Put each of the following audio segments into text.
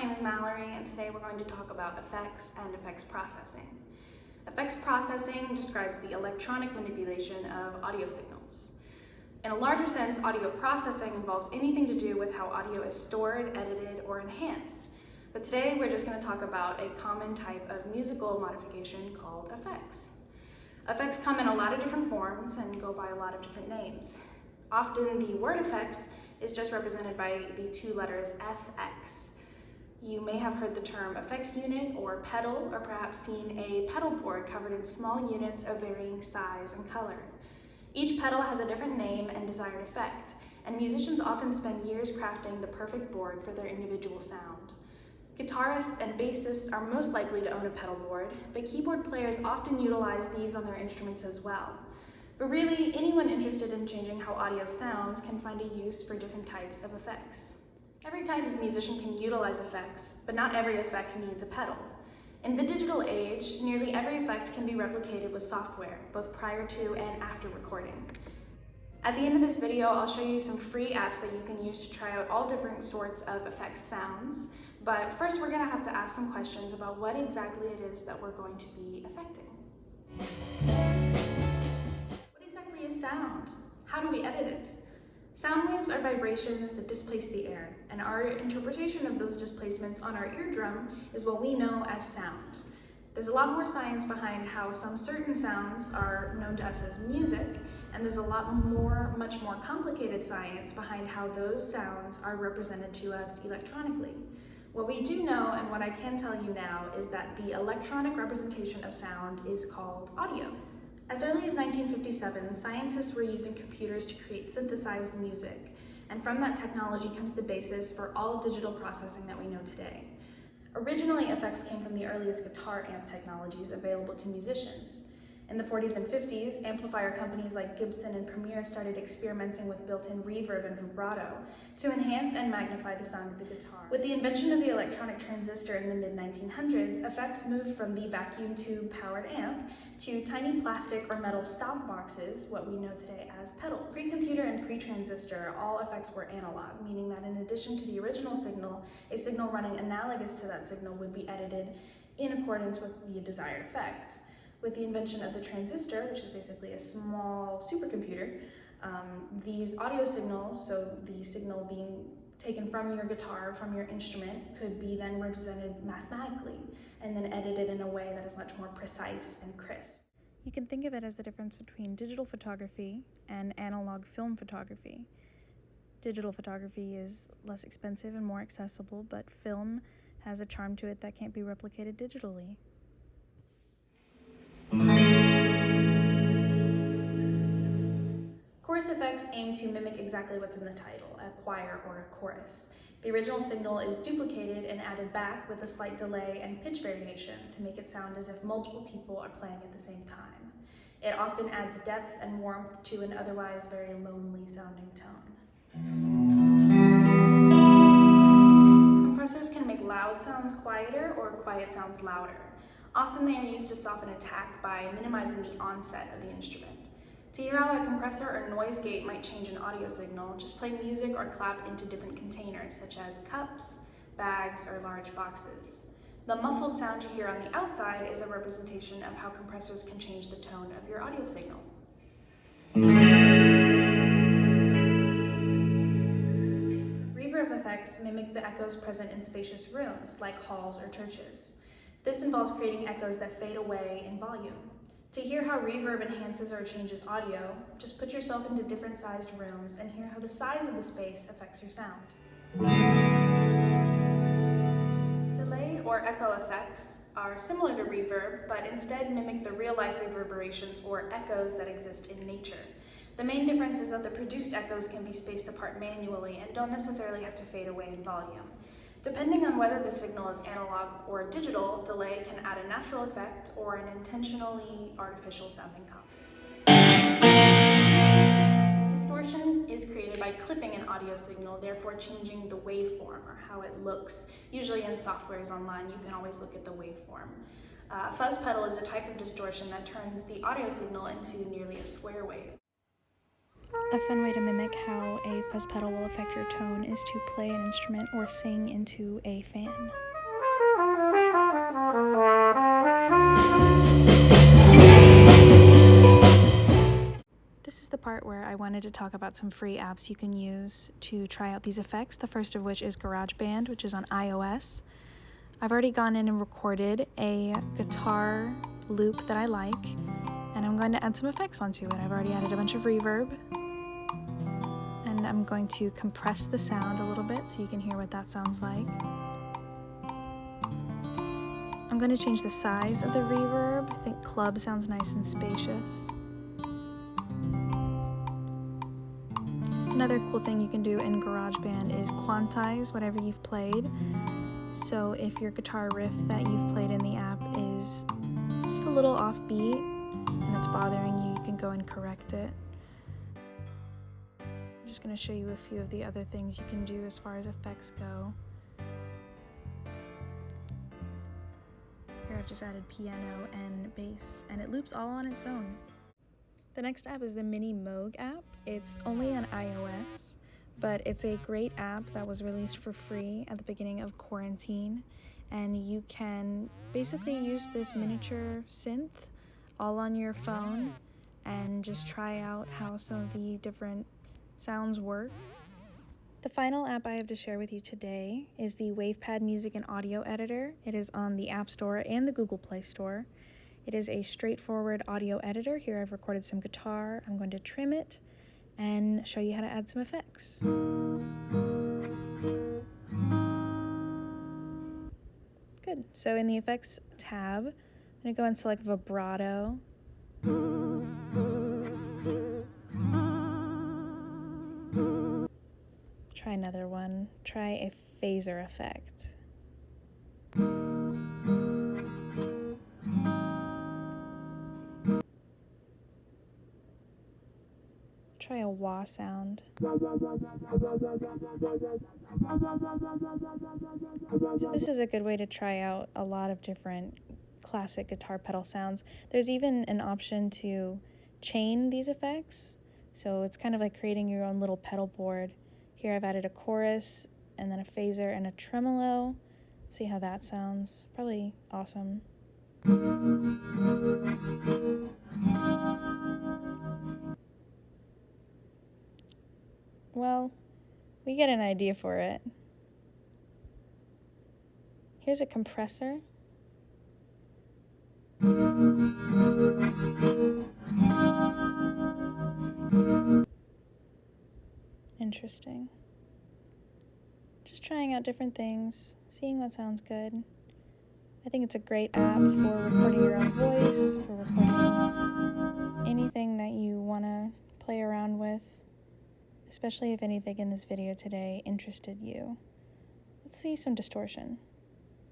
name is Mallory, and today we're going to talk about effects and effects processing. Effects processing describes the electronic manipulation of audio signals. In a larger sense, audio processing involves anything to do with how audio is stored, edited, or enhanced. But today we're just going to talk about a common type of musical modification called effects. Effects come in a lot of different forms and go by a lot of different names. Often the word effects is just represented by the two letters FX. You may have heard the term effects unit or pedal, or perhaps seen a pedal board covered in small units of varying size and color. Each pedal has a different name and desired effect, and musicians often spend years crafting the perfect board for their individual sound. Guitarists and bassists are most likely to own a pedal board, but keyboard players often utilize these on their instruments as well. But really, anyone interested in changing how audio sounds can find a use for different types of effects. Every type of musician can utilize effects, but not every effect needs a pedal. In the digital age, nearly every effect can be replicated with software, both prior to and after recording. At the end of this video, I'll show you some free apps that you can use to try out all different sorts of effects sounds. But first, we're going to have to ask some questions about what exactly it is that we're going to be affecting. What exactly is sound? How do we edit it? Sound waves are vibrations that displace the air, and our interpretation of those displacements on our eardrum is what we know as sound. There's a lot more science behind how some certain sounds are known to us as music, and there's a lot more, much more complicated science behind how those sounds are represented to us electronically. What we do know, and what I can tell you now, is that the electronic representation of sound is called audio. As early as 1957, scientists were using computers to create synthesized music, and from that technology comes the basis for all digital processing that we know today. Originally, effects came from the earliest guitar amp technologies available to musicians. In the 40s and 50s, amplifier companies like Gibson and Premier started experimenting with built-in reverb and vibrato to enhance and magnify the sound of the guitar. With the invention of the electronic transistor in the mid-1900s, effects moved from the vacuum tube-powered amp to tiny plastic or metal stop boxes, what we know today as pedals. Pre-computer and pre-transistor, all effects were analog, meaning that in addition to the original signal, a signal running analogous to that signal would be edited in accordance with the desired effect. With the invention of the transistor, which is basically a small supercomputer, these audio signals, so the signal being taken from your guitar, from your instrument, could be then represented mathematically and then edited in a way that is much more precise and crisp. You can think of it as the difference between digital photography and analog film photography. Digital photography is less expensive and more accessible, but film has a charm to it that can't be replicated digitally. Chorus effects aim to mimic exactly what's in the title, a choir or a chorus. The original signal is duplicated and added back with a slight delay and pitch variation to make it sound as if multiple people are playing at the same time. It often adds depth and warmth to an otherwise very lonely sounding tone. Compressors can make loud sounds quieter or quiet sounds louder. Often they are used to soften attack by minimizing the onset of the instrument. To hear how a compressor or noise gate might change an audio signal, just play music or clap into different containers, such as cups, bags, or large boxes. The muffled sound you hear on the outside is a representation of how compressors can change the tone of your audio signal. Reverb effects mimic the echoes present in spacious rooms, like halls or churches. This involves creating echoes that fade away in volume. To hear how reverb enhances or changes audio, just put yourself into different sized rooms and hear how the size of the space affects your sound. Delay or echo effects are similar to reverb, but instead mimic the real-life reverberations or echoes that exist in nature. The main difference is that the produced echoes can be spaced apart manually and don't necessarily have to fade away in volume. Depending on whether the signal is analog or digital, delay can add a natural effect or an intentionally artificial sounding copy. Distortion is created by clipping an audio signal, therefore changing the waveform or how it looks. Usually in softwares online, you can always look at the waveform. Fuzz pedal is a type of distortion that turns the audio signal into nearly a square wave. A fun way to mimic how a fuzz pedal will affect your tone is to play an instrument or sing into a fan. This is the part where I wanted to talk about some free apps you can use to try out these effects, the first of which is GarageBand, which is on iOS. I've already gone in and recorded a guitar loop that I like, and I'm going to add some effects onto it. I've already added a bunch of reverb, and I'm going to compress the sound a little bit so you can hear what that sounds like. I'm going to change the size of the reverb. I think club sounds nice and spacious. Another cool thing you can do in GarageBand is quantize whatever you've played. So if your guitar riff that you've played in the app is just a little offbeat and it's bothering you, you can go and correct it. I'm just going to show you a few of the other things you can do as far as effects go. Here I've just added piano and bass, and it loops all on its own. The next app is the Mini Moog app. It's only on iOS, but it's a great app that was released for free at the beginning of quarantine, and you can basically use this miniature synth all on your phone and just try out how some of the different sounds work. The final app I have to share with you today is the WavePad Music and Audio Editor. It is on the App Store and the Google Play Store. It is a straightforward audio editor. Here I've recorded some guitar. I'm going to trim it and show you how to add some effects. Good. So in the effects tab, I'm going to go and select vibrato. Try another one. Try a phaser effect. Try a wah sound. So this is a good way to try out a lot of different classic guitar pedal sounds. There's even an option to chain these effects, so it's kind of like creating your own little pedal board. Here I've added a chorus and then a phaser and a tremolo. Let's see how that sounds. Probably awesome. Well, we get an idea for it. Here's a compressor. Interesting. Just trying out different things, seeing what sounds good. I think it's a great app for recording your own voice, for recording anything that you want to play around with, especially if anything in this video today interested you. Let's see some distortion.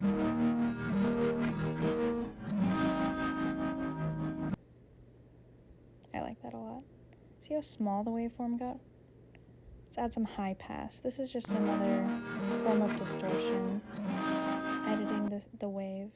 I like that a lot. See how small the waveform got? Let's add some high pass. This is just another form of distortion, editing the wave.